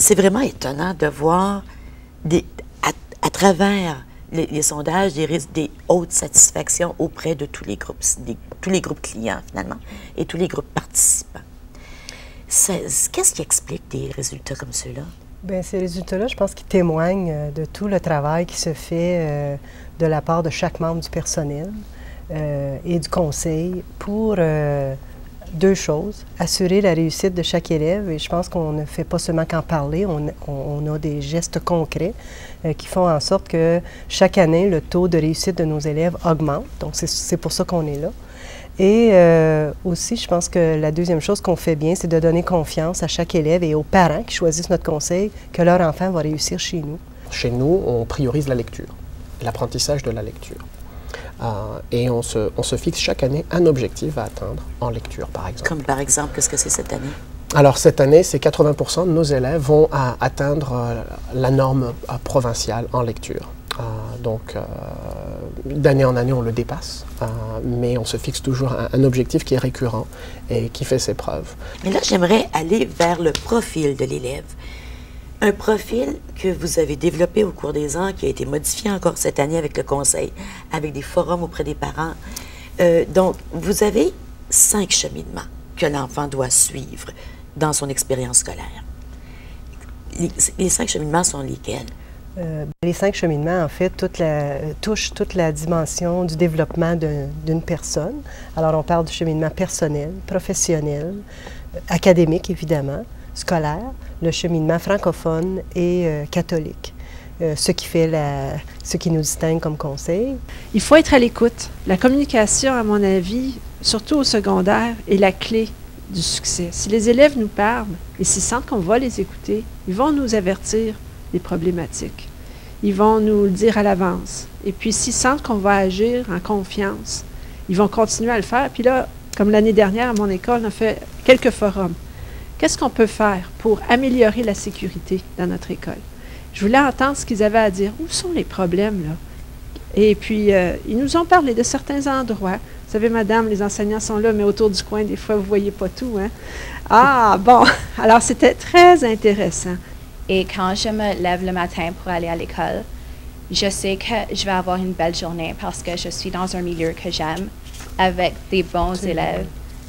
c'est vraiment étonnant de voir à travers les sondages des hautes satisfactions auprès de tous les groupes clients, finalement, et tous les groupes participants. Qu'est-ce qui explique des résultats comme ceux-là? Bien, ces résultats-là, je pense qu'ils témoignent de tout le travail qui se fait de la part de chaque membre du personnel et du conseil pour deux choses. Assurer la réussite de chaque élève, et je pense qu'on ne fait pas seulement qu'en parler, on a des gestes concrets qui font en sorte que chaque année, le taux de réussite de nos élèves augmente. Donc, c'est pour ça qu'on est là. Et aussi, je pense que la deuxième chose qu'on fait bien, c'est de donner confiance à chaque élève et aux parents qui choisissent notre conseil que leur enfant va réussir chez nous. Chez nous, on priorise la lecture, l'apprentissage de la lecture. Et on se fixe chaque année un objectif à atteindre en lecture, par exemple. Comme par exemple, qu'est-ce que c'est cette année? Alors, cette année, c'est 80% de nos élèves vont atteindre la norme provinciale en lecture. D'année en année, on le dépasse, mais on se fixe toujours un objectif qui est récurrent et qui fait ses preuves. Mais là, j'aimerais aller vers le profil de l'élève. Un profil que vous avez développé au cours des ans, qui a été modifié encore cette année avec le conseil, avec des forums auprès des parents. Donc, vous avez 5 cheminements que l'enfant doit suivre dans son expérience scolaire. Les 5 cheminements sont lesquels? Les 5 cheminements, en fait, touchent toute la dimension du développement d'une personne. Alors, on parle du cheminement personnel, professionnel, académique, évidemment, scolaire, le cheminement francophone et catholique. Ce qui nous distingue comme conseil. Il faut être à l'écoute. La communication, à mon avis, surtout au secondaire, est la clé du succès. Si les élèves nous parlent et s'ils sentent qu'on va les écouter, ils vont nous avertir des problématiques. Ils vont nous le dire à l'avance. Et puis, s'ils sentent qu'on va agir en confiance, ils vont continuer à le faire. Puis là, comme l'année dernière à mon école, on a fait quelques forums. Qu'est-ce qu'on peut faire pour améliorer la sécurité dans notre école? Je voulais entendre ce qu'ils avaient à dire. Où sont les problèmes, là? Et puis, ils nous ont parlé de certains endroits. Vous savez, madame, les enseignants sont là, mais autour du coin, des fois, vous ne voyez pas tout, hein? Ah, bon! Alors, c'était très intéressant. Et quand je me lève le matin pour aller à l'école, je sais que je vais avoir une belle journée parce que je suis dans un milieu que j'aime, avec des bons élèves,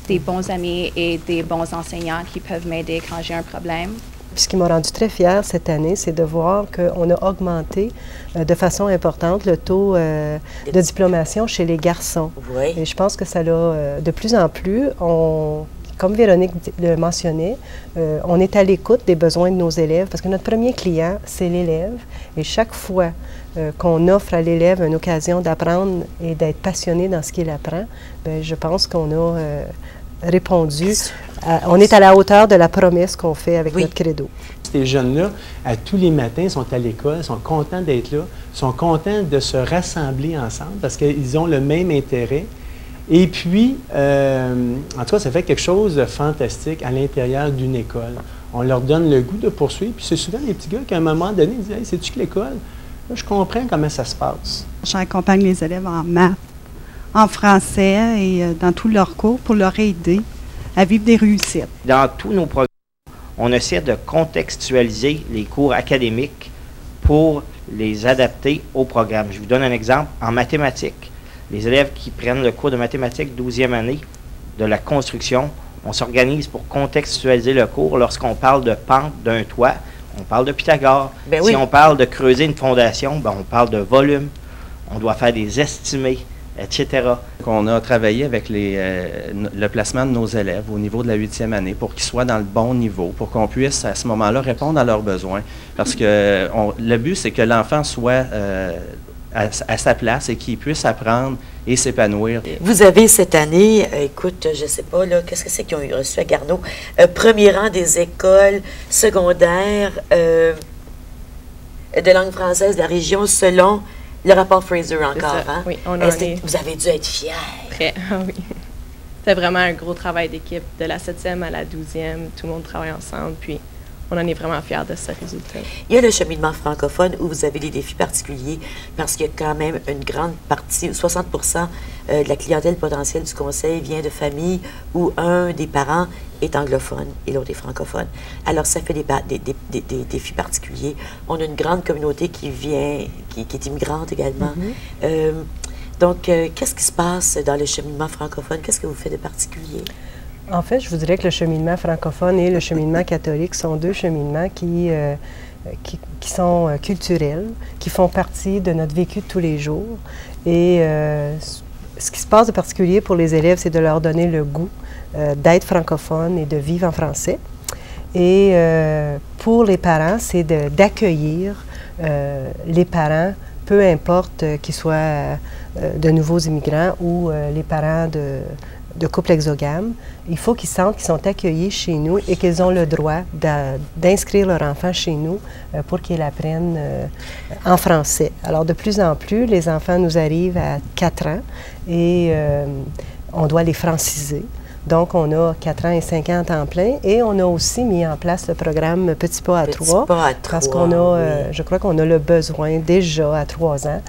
des bons amis et des bons enseignants qui peuvent m'aider quand j'ai un problème. Puis ce qui m'a rendu très fière cette année, c'est de voir qu'on a augmenté de façon importante le taux de diplomation chez les garçons. Oui. Et je pense que ça l'a de plus en plus. Comme Véronique le mentionnait, on est à l'écoute des besoins de nos élèves parce que notre premier client, c'est l'élève. Et chaque fois qu'on offre à l'élève une occasion d'apprendre et d'être passionné dans ce qu'il apprend, bien, je pense qu'on a répondu. On est à la hauteur de la promesse qu'on fait avec notre credo. Ces jeunes-là, tous les matins, sont à l'école, sont contents d'être là, sont contents de se rassembler ensemble parce qu'ils ont le même intérêt. Et puis, en tout cas, ça fait quelque chose de fantastique à l'intérieur d'une école. On leur donne le goût de poursuivre. Puis c'est souvent les petits gars qui, à un moment donné, disent « Hey, sais-tu que l'école? Là, je comprends comment ça se passe. » J'accompagne les élèves en maths, en français et dans tous leurs cours pour leur aider à vivre des réussites. Dans tous nos programmes, on essaie de contextualiser les cours académiques pour les adapter au programme. Je vous donne un exemple. En mathématiques, les élèves qui prennent le cours de mathématiques 12e année de la construction, on s'organise pour contextualiser le cours. Lorsqu'on parle de pente d'un toit, on parle de Pythagore. Ben si oui. on parle de creuser une fondation, ben on parle de volume. On doit faire des estimés, etc. On a travaillé avec le placement de nos élèves au niveau de la 8e année pour qu'ils soient dans le bon niveau, pour qu'on puisse à ce moment-là répondre à leurs besoins. Parce que le but, c'est que l'enfant soit à sa place et qu'il puisse apprendre et s'épanouir. Vous avez cette année, écoute, je ne sais pas, là, qu'est-ce que c'est qu'ils ont reçu à Garneau? Premier rang des écoles secondaires de langue française de la région selon le rapport Fraser encore. Hein? Oui, on vous avez dû être fiers. Très, oui. C'est vraiment un gros travail d'équipe. De la 7e à la 12e, tout le monde travaille ensemble. Puis on en est vraiment fiers de ce résultat. Il y a le cheminement francophone où vous avez des défis particuliers parce qu'il y a quand même une grande partie, 60% de la clientèle potentielle du conseil vient de familles où un des parents est anglophone et l'autre est francophone. Alors, ça fait des défis particuliers. On a une grande communauté qui vient, qui est immigrante également. Donc, qu'est-ce qui se passe dans le cheminement francophone? Qu'est-ce que vous faites de particulier? En fait, je vous dirais que le cheminement francophone et le cheminement catholique sont deux cheminements qui sont culturels, qui font partie de notre vécu de tous les jours. Et ce qui se passe de particulier pour les élèves, c'est de leur donner le goût d'être francophone et de vivre en français. Et pour les parents, c'est d'accueillir les parents, peu importe qu'ils soient de nouveaux immigrants ou les parents de couples exogames. Il faut qu'ils sentent qu'ils sont accueillis chez nous et qu'ils ont le droit d'inscrire leur enfant chez nous pour qu'ils apprennent en français. Alors, de plus en plus, les enfants nous arrivent à 4 ans et on doit les franciser. Donc, on a 4 ans et 5 ans en temps plein et on a aussi mis en place le programme Petit pas à 3. Parce qu'on a, je crois qu'on a le besoin déjà à 3 ans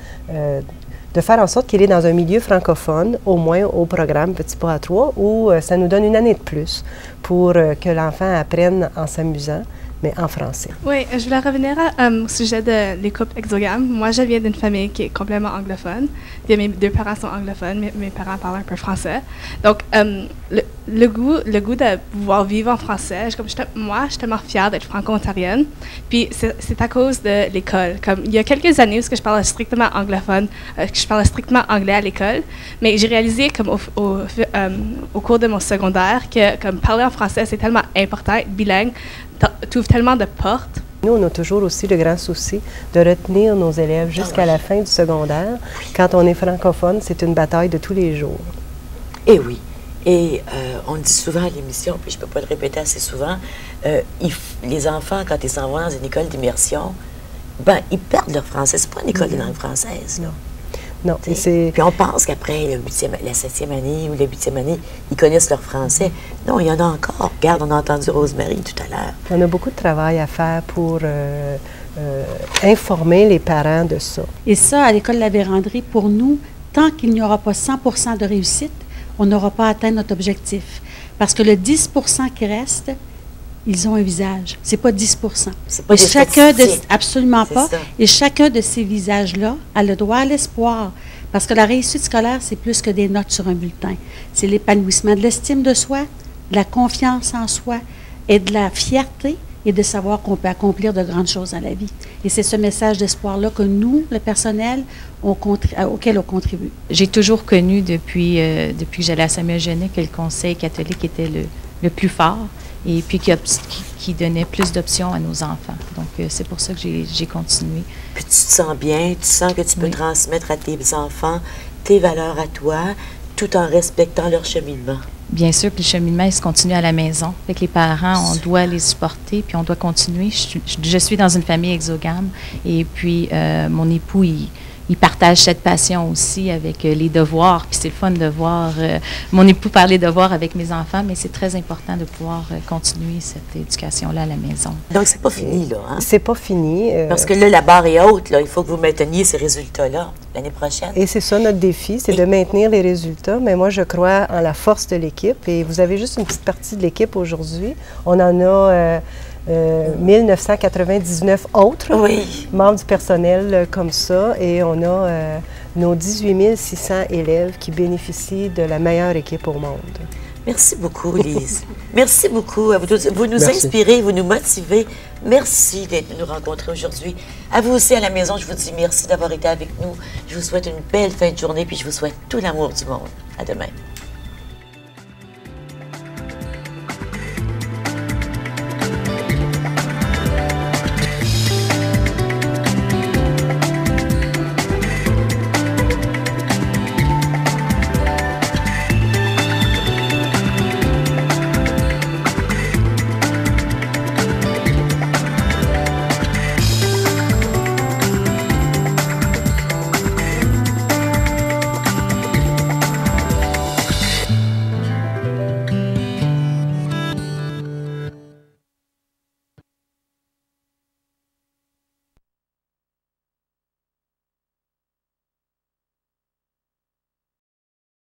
de faire en sorte qu'il est dans un milieu francophone, au moins au programme Petit pas à 3, où ça nous donne une année de plus pour que l'enfant apprenne en s'amusant, mais en français. Oui, je voulais revenir au sujet de les couples exogames. Moi, je viens d'une famille qui est complètement anglophone. Puis mes 2 parents sont anglophones, mes parents parlent un peu français. Donc, le goût de pouvoir vivre en français, moi, je suis tellement fière d'être franco-ontarienne. Puis, c'est à cause de l'école. Comme, il y a quelques années où je parlais strictement anglophone, je parlais strictement anglais à l'école, mais j'ai réalisé comme au cours de mon secondaire que comme parler en français, c'est tellement important, être bilingue, t'ouvre tellement de portes. Nous, on a toujours aussi le grand souci de retenir nos élèves jusqu'à la fin du secondaire. Quand on est francophone, c'est une bataille de tous les jours. Eh oui. Et on le dit souvent à l'émission, puis je ne peux pas le répéter assez souvent, les enfants, quand ils s'en vont dans une école d'immersion, ben, ils perdent leur français. C'est pas une école de langue française. Non. Non, puis on pense qu'après la 7e année ou la 8e année, ils connaissent leur français. Non, il y en a encore. Regarde, on a entendu Rosemary tout à l'heure. On a beaucoup de travail à faire pour informer les parents de ça. Et ça, à l'École de la Vérandrie, pour nous, tant qu'il n'y aura pas 100% de réussite, on n'aura pas atteint notre objectif. Parce que le 10% qui reste, ils ont un visage. C'est pas 10%. C'est pas absolument pas. Et chacun de ces visages-là a le droit à l'espoir. Parce que la réussite scolaire, c'est plus que des notes sur un bulletin. C'est l'épanouissement de l'estime de soi, de la confiance en soi et de la fierté et de savoir qu'on peut accomplir de grandes choses dans la vie. Et c'est ce message d'espoir-là que nous, le personnel, auquel on contribue. J'ai toujours connu depuis que j'allais à Samuel Genet que le Conseil catholique était le plus fort. Et puis qui donnait plus d'options à nos enfants. Donc, c'est pour ça que j'ai continué. Puis tu te sens bien, tu sens que tu peux transmettre à tes enfants tes valeurs à toi, tout en respectant leur cheminement. Bien sûr que le cheminement, il se continue à la maison. Avec les parents, on doit les supporter, puis on doit continuer. Je suis dans une famille exogame, et puis mon époux, il partage cette passion aussi avec les devoirs. Puis c'est le fun de voir mon époux parler devoirs avec mes enfants, mais c'est très important de pouvoir continuer cette éducation-là à la maison. Donc, c'est pas fini, là, hein? C'est pas fini. Parce que là, la barre est haute, là. Il faut que vous mainteniez ces résultats-là l'année prochaine. Et c'est ça notre défi, c'est de maintenir les résultats. Mais moi, je crois en la force de l'équipe. Et vous avez juste une petite partie de l'équipe aujourd'hui. On en a 1999 autres membres du personnel comme ça, et on a nos 18 600 élèves qui bénéficient de la meilleure équipe au monde. Merci beaucoup, Lise. Merci beaucoup. Vous nous inspirez, vous nous motivez. Merci d'être nous rencontrer aujourd'hui. À vous aussi à la maison, je vous dis merci d'avoir été avec nous. Je vous souhaite une belle fin de journée, puis je vous souhaite tout l'amour du monde. À demain.